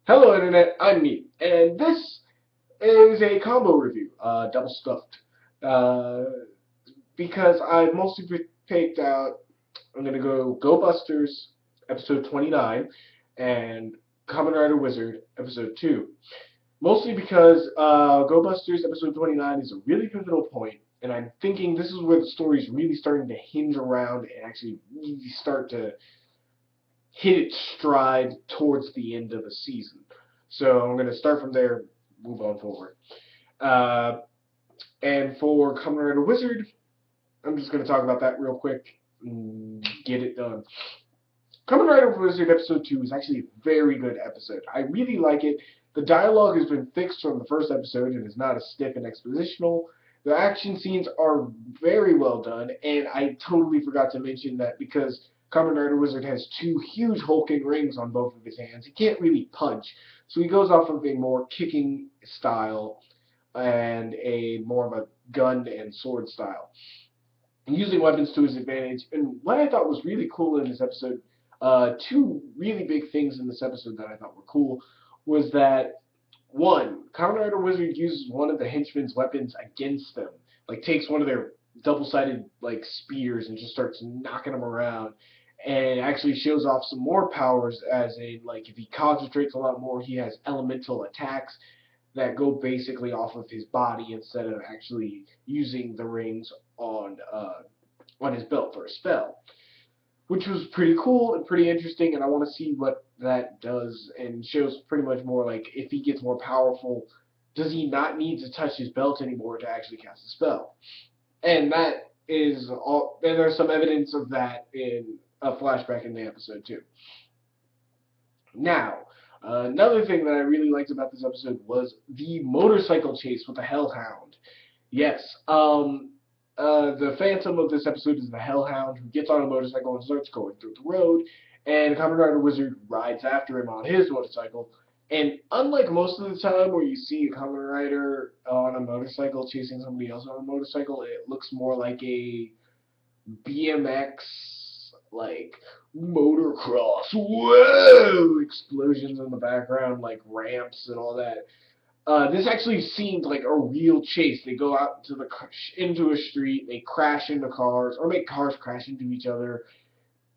Hello Internet, I'm me, and this is a combo review, double stuffed, uh, because I mostly picked out, I'm going to go Busters, episode 29, and Kamen Rider Wizard, episode 2. Mostly because Go Busters, episode 29 is a really pivotal point, and I'm thinking this is where the story is really starting to hinge around and actually really start to hit its stride towards the end of the season. So I'm going to start from there, move on forward. Uh, and for Kamen Rider Wizard, I'm just going to talk about that real quick and get it done. Kamen Rider Wizard Episode 2 is actually a very good episode. I really like it. The dialogue has been fixed from the first episode and is not as stiff and expositional. The action scenes are very well done, and I totally forgot to mention that because Kamen Rider Wizard has two huge hulking rings on both of his hands, he can't really punch. So he goes off of a more kicking style and a more of a gun and sword style, using weapons to his advantage. And what I thought was really cool in this episode, two really big things in this episode that I thought were cool, was that one, Kamen Rider Wizard uses one of the henchmen's weapons against them, like takes one of their double-sided like spears and just starts knocking them around, and actually shows off some more powers. As in, like if he concentrates a lot more, he has elemental attacks that go basically off of his body instead of actually using the rings on his belt for a spell, which was pretty cool and pretty interesting. And I want to see what that does, and shows pretty much more like if he gets more powerful, does he not need to touch his belt anymore to actually cast a spell? And that is all. And there's some evidence of that in a flashback in the episode too. Now, another thing that I really liked about this episode was the motorcycle chase with the Hellhound. Yes, the Phantom of this episode is the Hellhound, who gets on a motorcycle and starts going through the road, and Kamen Rider Wizard rides after him on his motorcycle. And unlike most of the time where you see a Kamen Rider on a motorcycle chasing somebody else on a motorcycle, it looks more like a BMX, like motocross. Whoa! Explosions in the background, like ramps and all that. This actually seemed like a real chase. They go out into a street, they crash into cars, or make cars crash into each other,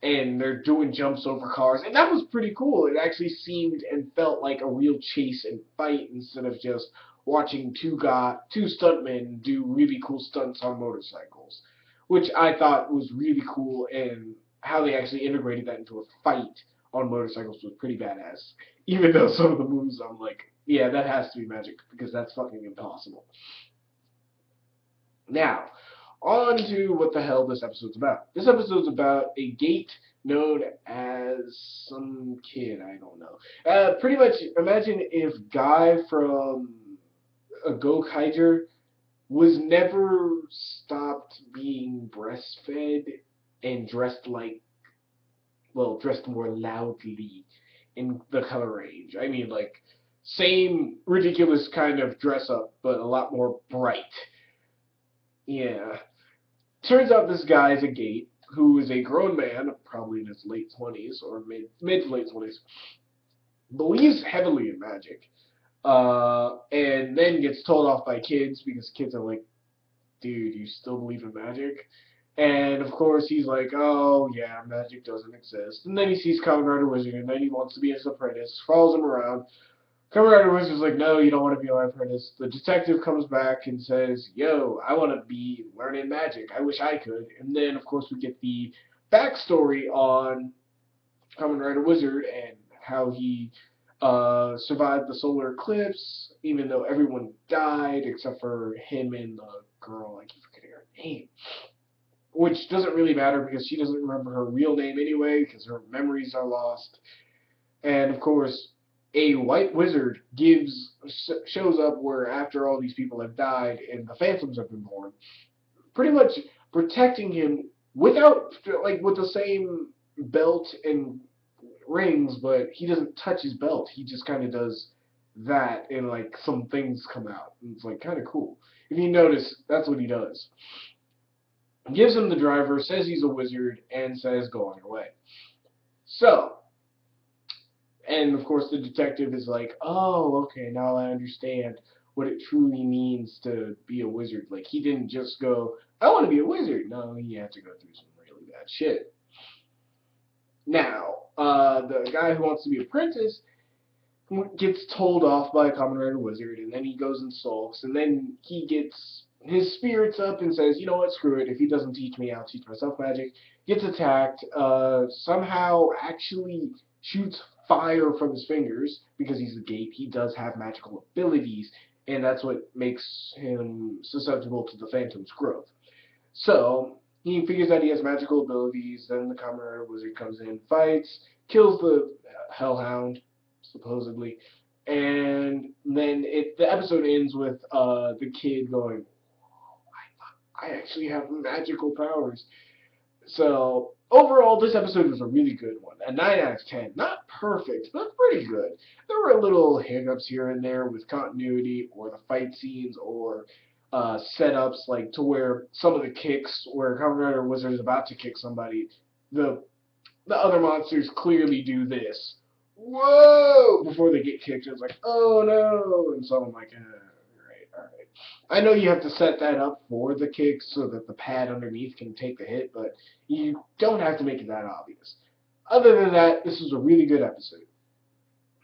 and they're doing jumps over cars, and that was pretty cool. It actually seemed and felt like a real chase and fight instead of just watching two stuntmen do really cool stunts on motorcycles, which I thought was really cool, and how they actually integrated that into a fight on motorcycles was pretty badass. Even though some of the moves, I'm like, yeah, that has to be magic because that's fucking impossible. Now, on to what the hell this episode's about. This episode's about a gate known as some kid, I don't know. Pretty much, imagine if Guy from a Gokaiger was never stopped being breastfed and dressed like, well, dressed more loudly in the color range. I mean, like, same ridiculous kind of dress up, but a lot more bright. Yeah. Turns out this guy is a gate who is a grown man, probably in his late 20s or mid to late 20s, believes heavily in magic, and then gets told off by kids because kids are like, dude, you still believe in magic? And of course he's like, oh yeah, magic doesn't exist. And then he sees Kamen Rider Wizard, and then he wants to be his apprentice, follows him around. Kamen Rider Wizard's like, no, you don't want to be my apprentice. The detective comes back and says, yo, I want to be learning magic. I wish I could. And then, of course, we get the backstory on Kamen Rider Wizard and how he survived the solar eclipse, even though everyone died except for him and the girl. I keep forgetting her name. Which doesn't really matter because she doesn't remember her real name anyway because her memories are lost. And of course, a white wizard shows up where after all these people have died and the phantoms have been born, pretty much protecting him without, like, with the same belt and rings, but he doesn't touch his belt. He just kind of does that, and like some things come out. And it's like kind of cool. If you notice, that's what he does. Gives him the driver, says he's a wizard, and says go on your way. So And of course the detective is like, oh, okay, now I understand what it truly means to be a wizard. Like, he didn't just go, I want to be a wizard. No, he had to go through some really bad shit. Now, the guy who wants to be apprentice gets told off by a common rider wizard, and then he goes and sulks, and then he gets his spirits up and says, you know what, screw it, if he doesn't teach me, I'll teach myself magic. Gets attacked, somehow actually shoots fire from his fingers, because he's a gape. He does have magical abilities, and that's what makes him susceptible to the Phantom's growth. So, he figures out he has magical abilities, then the Kamen Rider Wizard comes in, fights, kills the Hellhound, supposedly, and then the episode ends with the kid going, I actually have magical powers. So, overall, this episode was a really good one. A 9 out of 10. Not perfect, but pretty good. There were little hiccups here and there with continuity or the fight scenes or setups, like to where some of the kicks, where Kamen Rider Wizard is about to kick somebody, the the other monsters clearly do this. Whoa! Before they get kicked, it's like, oh no! And so I'm like, alright. I know you have to set that up for the kicks so that the pad underneath can take the hit, but you don't have to make it that obvious. Other than that, this was a really good episode.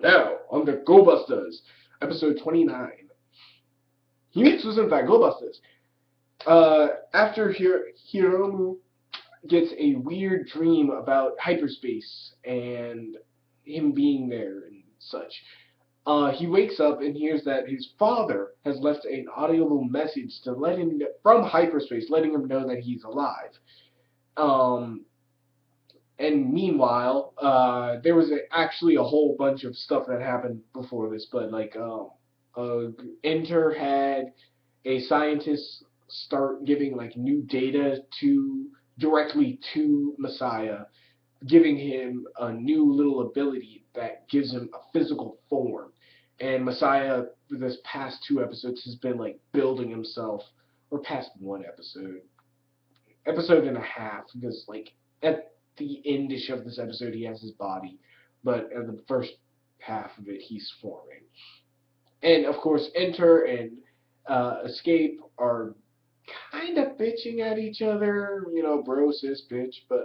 Now, on to Go Busters, episode 29. Himitsu Sentai Go Busters. After Hiromu gets a weird dream about hyperspace and him being there and such. He wakes up and hears that his father has left an audible message to let him from hyperspace, letting him know that he's alive. And meanwhile, there was actually a whole bunch of stuff that happened before this, but like, Enter had a scientist start giving like new data directly to Messiah, giving him a new little ability that gives him a physical form. And Messiah, for this past 2 episodes, has been like building himself, or past 1 episode, episode and a half, because like at the endish of this episode he has his body, but in the first half of it he's forming. And of course, Enter and Escape are kind of bitching at each other, you know, bro, sis, bitch, but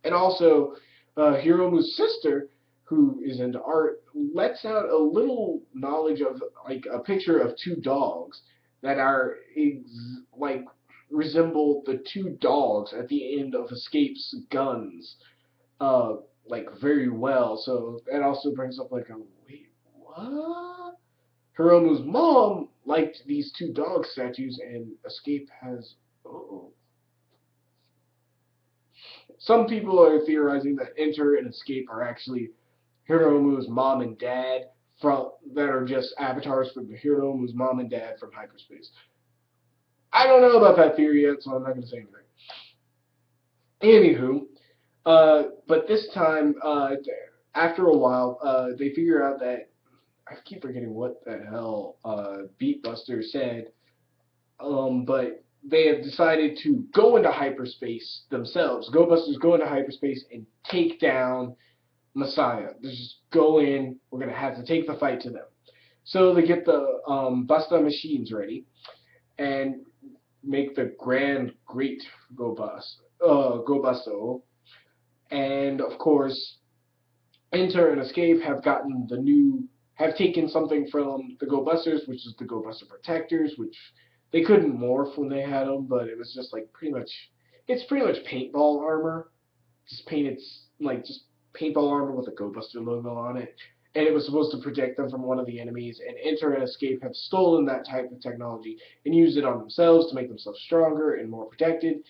and also Hiromu's sister, who is into art, lets out a little knowledge of like a picture of 2 dogs that are like resemble the 2 dogs at the end of Escape's guns, uh, like very well. So that also brings up like a wait, what? Hiromu's mom liked these 2 dog statues, and Escape has. Oh. Some people are theorizing that Enter and Escape are actually Hiromu's mom and dad that are just avatars for Hiromu's mom and dad from hyperspace. I don't know about that theory yet, so I'm not going to say anything. Anywho, but this time, after a while, they figure out that I keep forgetting what the hell Beatbuster said, but they have decided to go into hyperspace themselves. Go Busters go into hyperspace and take down Messiah. They just go in. We're gonna have to take the fight to them. So they get the Busta machines ready and make the grand great Go Busto. And of course, Enter and Escape have taken something from the Go Busters, which is the Go Buster Protectors, which they couldn't morph when they had them, but it was just like it's pretty much paintball armor, just paintball armor with a Go Buster logo on it, and it was supposed to protect them from one of the enemies. And Enter and Escape have stolen that type of technology and used it on themselves to make themselves stronger and more protected,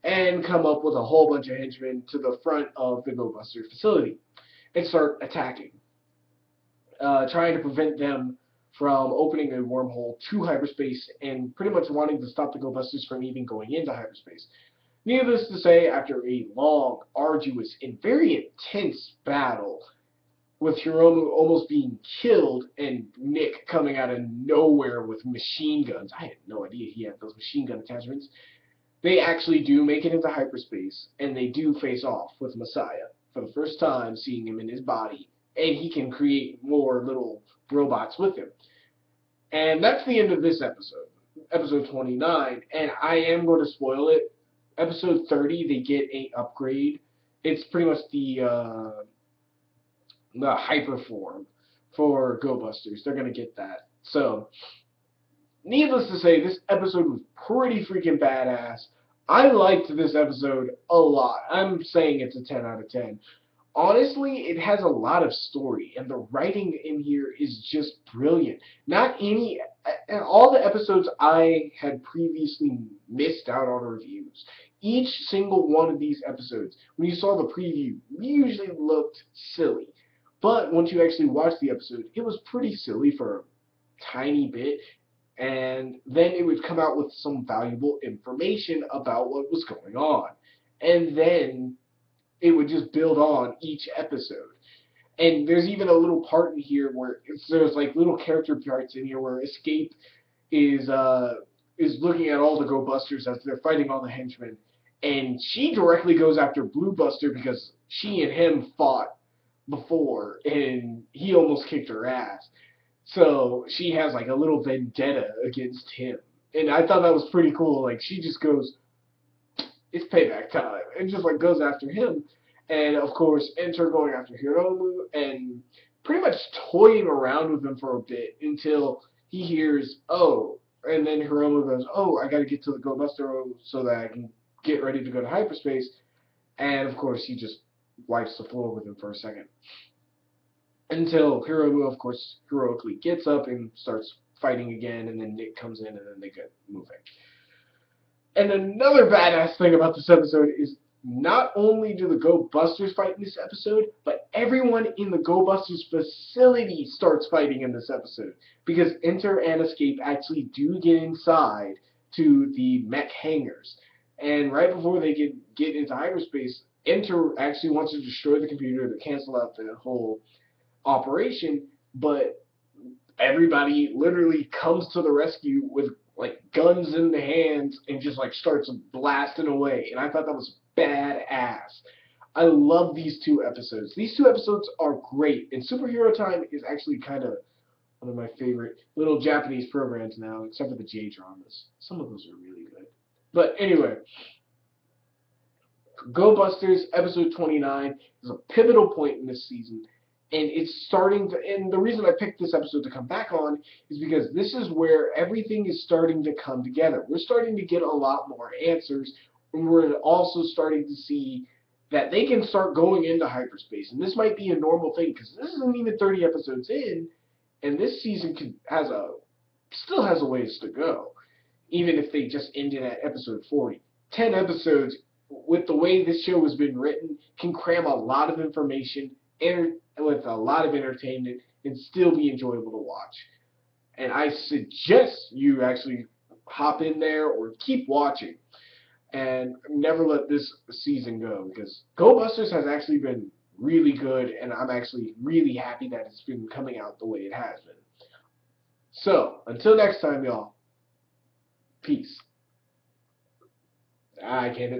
and come up with a whole bunch of henchmen to the front of the Go Buster facility and start attacking, trying to prevent them from opening a wormhole to hyperspace and pretty much wanting to stop the Go Busters from even going into hyperspace. Needless to say, after a long, arduous, and very intense battle, with Hiromu almost being killed and Nick coming out of nowhere with machine guns, I had no idea he had those machine gun attachments, they actually do make it into hyperspace, and they do face off with Messiah for the first time, seeing him in his body, and he can create more little robots with him. And that's the end of this episode, episode 29, and I am going to spoil it. Episode 30, they get a upgrade. It's pretty much the hyper form for Go Busters. They're going to get that. So, needless to say, this episode was pretty freaking badass. I liked this episode a lot. I'm saying it's a 10 out of 10. Honestly, it has a lot of story, and the writing in here is just brilliant. Not any, and all the episodes I had previously missed out on reviews. Each single one of these episodes, when you saw the preview, usually looked silly. But once you actually watched the episode, it was pretty silly for a tiny bit, and then it would come out with some valuable information about what was going on. And then it would just build on each episode. And there's even a little part in here where there's like little character parts in here where Escape is looking at all the Go Busters as they're fighting all the henchmen, and she directly goes after Blue Buster because she and him fought before, and he almost kicked her ass. So she has like a little vendetta against him, and I thought that was pretty cool. Like she just goes, "It's payback time," and just like goes after him. And of course, enter going after Hiromu and pretty much toying around with him for a bit until he hears, "Oh," and then Hiromu goes, "Oh, I got to get to the Go Buster so that I can get ready to go to hyperspace." And of course, he just wipes the floor with him for a second. Until Hiromu, of course, heroically gets up and starts fighting again, and then Nick comes in, and then they get moving. And another badass thing about this episode is not only do the Go Busters fight in this episode, but everyone in the Go Busters facility starts fighting in this episode. Because Enter and Escape actually do get inside to the mech hangars. And right before they get into hyperspace, Enter actually wants to destroy the computer to cancel out the whole operation, but everybody literally comes to the rescue with like guns in the hands and just like starts blasting away, and I thought that was badass. I love these two episodes. These two episodes are great, and Superhero Time is actually kind of one of my favorite little Japanese programs now, except for the J-dramas. Some of those are really good. But anyway, Go Busters episode 29 is a pivotal point in this season. And it's starting to, and the reason I picked this episode to come back on is because this is where everything is starting to come together. We're starting to get a lot more answers, and we're also starting to see that they can start going into hyperspace. And this might be a normal thing, because this isn't even 30 episodes in, and this season still has a ways to go, even if they just ended at episode 40. 10 episodes, with the way this show has been written, can cram a lot of information with a lot of entertainment and still be enjoyable to watch. And I suggest you actually hop in there or keep watching and never let this season go, because Go Busters has actually been really good, and I'm actually really happy that it's been coming out the way it has been. So, until next time, y'all, peace. I can't